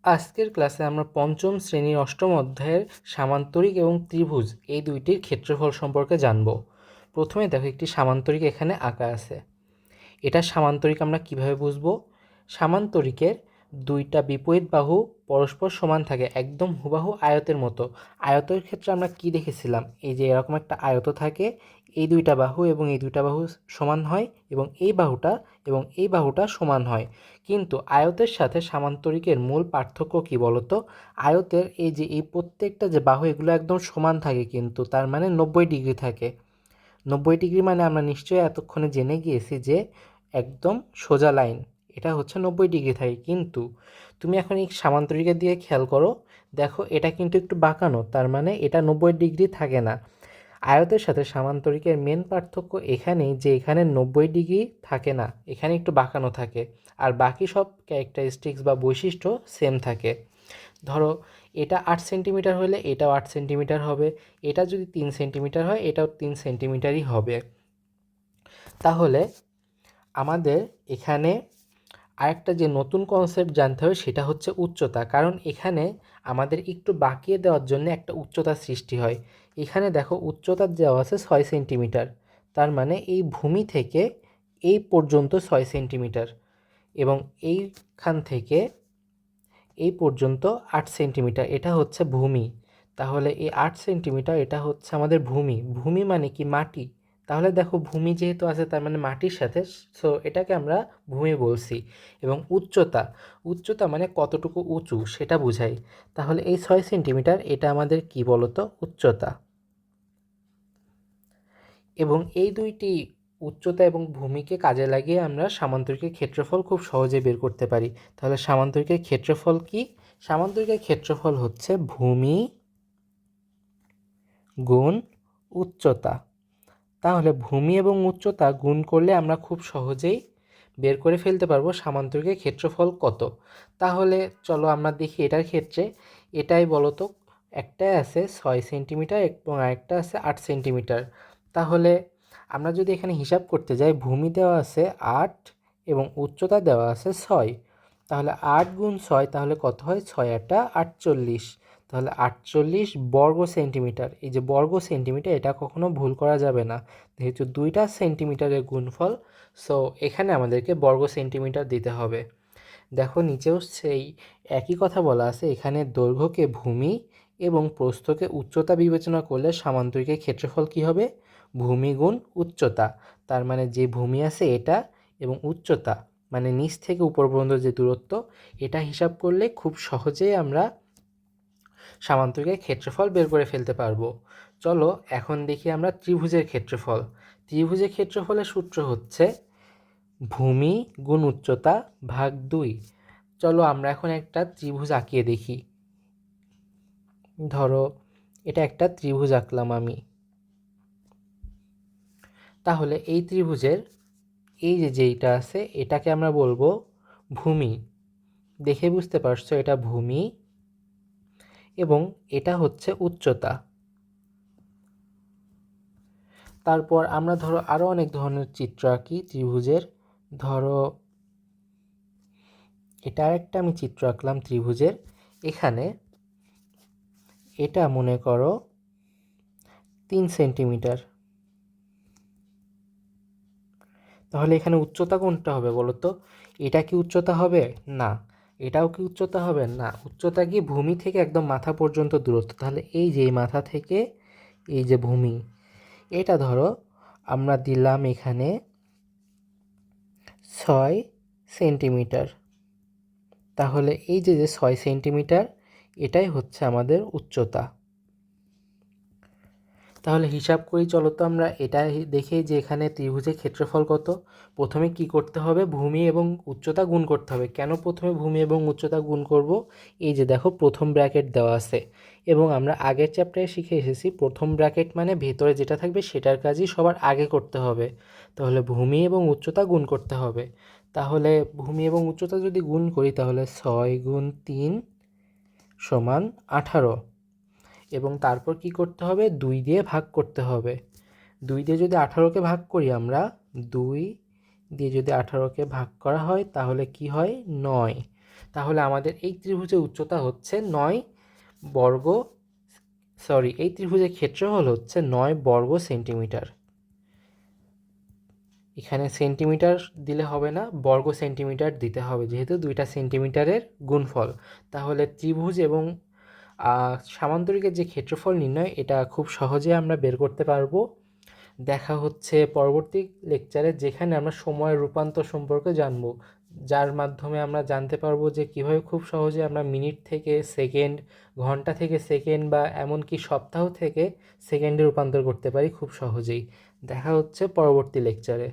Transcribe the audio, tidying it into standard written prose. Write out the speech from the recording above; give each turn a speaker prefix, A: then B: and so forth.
A: আজকের ক্লাসে আমরা পঞ্চম শ্রেণীর অষ্টম অধ্যায়ের সামান্তরিক এবং ত্রিভুজ এই দুইটির ক্ষেত্রফল সম্পর্কে জানব। প্রথমে দেখো একটি সামান্তরিক এখানে আঁকা আছে। এটা সামান্তরিক আমরা কিভাবে বুঝবো? সামান্তরিকের দুইটা বিপরীত বাহু পরস্পর সমান থাকে, একদম হুবাহু আয়তের মতো। আয়তের ক্ষেত্রে আমরা কি দেখেছিলাম? এই যে এরকম একটা আয়ত থাকে, এই দুইটা বাহু এবং এই দুইটা বাহু সমান হয় এবং এই বাহুটা সমান হয়। কিন্তু আয়তের সাথে সামান্তরিকের মূল পার্থক্য কি বলতো? আয়তের এই যে এই প্রত্যেকটা যে বাহু এগুলো একদম সমান থাকে, কিন্তু তার মানে 90 ডিগ্রি থাকে। 90 ডিগ্রি মানে আমরা নিশ্চয়ই এতক্ষণে জেনে গিয়েছি যে একদম সোজা লাইন, এটা হচ্ছে 90 ডিগ্রি থাকে। কিন্তু তুমি এখন এই সামান্তরিকের দিকে খেয়াল করো, দেখো এটা কিন্তু একটু বাঁকানো, তার মানে এটা 90 ডিগ্রি থাকে না। আয়তের সাথে সামান্তরিকের মেন পার্থক্য এখানেই যে এখানে 90 ডিগ্রি থাকে না, এখানে একটু বাঁকানো থাকে, আর বাকি সব ক্যারেক্টারিস্টিক্স বা বৈশিষ্ট্য সেম থাকে। ধরো এটা 8 সেন্টিমিটার হলে এটাও 8 সেন্টিমিটার হবে, এটা যদি 3 সেন্টিমিটার হয় এটাও 3 সেন্টিমিটারই হবে। তাহলে আমাদের এখানে আরেকটা যে নতুন কনসেপ্ট জানতে হবে সেটা হচ্ছে উচ্চতা, কারণ এখানে আমাদের একটু বাঁকিয়ে দেওয়ার জন্য একটা উচ্চতার সৃষ্টি হয়। এখানে দেখো উচ্চতা দেওয়া আছে 6 সেন্টিমিটার, তার মানে এই ভূমি থেকে এই পর্যন্ত 6 সেন্টিমিটার, এবং এইখান থেকে এই পর্যন্ত 8 সেন্টিমিটার, এটা হচ্ছে ভূমি। তাহলে এই 8 সেন্টিমিটার এটা হচ্ছে আমাদের ভূমি। ভূমি মানে কি? মাটি। তাহলে দেখো ভূমি যেহেতু আছে তার মানে মাটির সাথে, সো এটাকে আমরা ভূমি বলছি। এবং উচ্চতা, উচ্চতা মানে কতটুকু উঁচু সেটা বোঝায়। তাহলে এই 6 সেন্টিমিটার এটা আমাদের কি বলতো? উচ্চতা। এবং এই দুইটি উচ্চতা এবং ভূমিকে কাজে লাগিয়ে আমরা সামান্তরিকের ক্ষেত্রফল খুব সহজে বের করতে পারি। তাহলে সামান্তরিকের ক্ষেত্রফল কি? সামান্তরিকের ক্ষেত্রফল হচ্ছে ভূমি গুণ উচ্চতা। তাহলে ভূমি এবং উচ্চতা গুণ করলে আমরা খুব সহজেই বের করে ফেলতে পারবো সামান্তরিকের ক্ষেত্রফল কত। তাহলে চলো আমরা দেখি এটার ক্ষেত্রে। এটাই বলতো, একটাই আছে 6 সেন্টিমিটার এবং আরেকটা আছে 8 সেন্টিমিটার। তাহলে আমরা যদি এখানে হিসাব করতে যাই, ভূমি দেওয়া আছে 8 এবং উচ্চতা দেওয়া আছে 6, তাহলে 8 গুণ 6 তাহলে কত হয়? 6 8 48। তাহলে 48 বর্গ সেন্টিমিটার। এই যে বর্গ সেন্টিমিটার, এটা কখনো ভুল করা যাবে না, যেহেতু দুইটা সেন্টিমিটারের গুণফল, সো এখানে আমাদেরকে বর্গ সেন্টিমিটার দিতে হবে। দেখো নিচেও সেই একই কথা বলা আছে, এখানে দৈর্ঘ্যকে ভূমি এবং প্রস্থকে উচ্চতা বিবেচনা করলে সামান্তরিকের ক্ষেত্রফল কি হবে? ভূমি গুণ উচ্চতা। তার মানে যে ভূমি আছে এটা এবং উচ্চতা মানে নিচ থেকে উপর পর্যন্ত যে দূরত্ব, এটা হিসাব করলে খুব সহজেই আমরা সামান্তরিকের ক্ষেত্রফল বের করে ফেলতে পারবো। চলো এখন দেখি আমরা ত্রিভুজের ক্ষেত্রফল। ত্রিভুজের ক্ষেত্রফলের সূত্র হচ্ছে ভূমি গুণ উচ্চতা ভাগ 2। চলো আমরা এখন একটা ত্রিভুজ আঁকিয়ে দেখি। ধরো এটা একটা ত্রিভুজ আঁকলাম আমি। তাহলে এই ত্রিভুজের এই যে যেইটা আছে এটাকে আমরা বলবো ভূমি। দেখে বুঝতে পারছো এটা ভূমি এবং এটা হচ্ছে উচ্চতা। তারপর আমরা ধরো আরও অনেক ধরনের চিত্র আঁকি ত্রিভুজের। ধরো এটা আরেকটা আমি চিত্র আঁকলাম ত্রিভুজের। এখানে এটা মনে করো 3 সেন্টিমিটার। তাহলে এখানে উচ্চতা কোনটা হবে বলো তো? এটা কি উচ্চতা হবে? না। এটাও কি উচ্চতা হবে? না। উচ্চতা কি ভূমি থেকে একদম মাথা পর্যন্ত দূরত্ব। তাহলে এই যে মাথা থেকে এই যে ভূমি, এটা ধরো আমরা দিলাম এখানে 6 সেন্টিমিটার। তাহলে এই যে 6 সেন্টিমিটার এটাই হচ্ছে আমাদের উচ্চতা। তাহলে হিসাব করি চলো তো আমরা এটা দেখে যে এখানে ত্রিভুজের ক্ষেত্রফল কত। প্রথমে কি করতে হবে? ভূমি এবং উচ্চতা গুণ করতে হবে। কেন প্রথমে ভূমি এবং উচ্চতা গুণ করব? এই যে দেখো প্রথম ব্র্যাকেট দেওয়া আছে, এবং আমরা আগের চ্যাপ্টারে শিখে এসেছি প্রথম ব্র্যাকেট মানে ভেতরে যেটা থাকবে সেটার কাজই সবার আগে করতে হবে। তাহলে ভূমি এবং উচ্চতা গুণ করতে হবে। তাহলে ভূমি এবং উচ্চতা যদি গুণ করি তাহলে 6 গুণ 3 সমান 18, এবং তারপর কি করতে হবে? 2 দিয়ে ভাগ করতে হবে। 2 দিয়ে যদি 18কে ভাগ করি আমরা, 2 দিয়ে যদি 18কে ভাগ করা হয় তাহলে কি হয়? 9। তাহলে আমাদের এই ত্রিভুজের উচ্চতা হচ্ছে 9 বর্গ এই ত্রিভুজের ক্ষেত্রফল হচ্ছে 9 বর্গ সেন্টিমিটার। এখানে সেন্টিমিটার দিলে হবে না, বর্গ সেন্টিমিটার দিতে হবে, যেহেতু দুইটা সেন্টিমিটারের গুণফল। তাহলে ত্রিভুজ এবং সামান্তরিকের যে ক্ষেত্রফল নির্ণয়, এটা খুব সহজে আমরা বের করতে পারবো। দেখা হচ্ছে পরবর্তী লেকচারে, যেখানে আমরা সময়ের রূপান্তর সম্পর্কে জানবো, যার মাধ্যমে আমরা জানতে পারবো যে কীভাবে খুব সহজে আমরা মিনিট থেকে সেকেন্ড, ঘন্টা থেকে সেকেন্ড বা এমনকি সপ্তাহ থেকে সেকেন্ডে রূপান্তর করতে পারি খুব সহজেই। দেখা হচ্ছে পরবর্তী লেকচারে।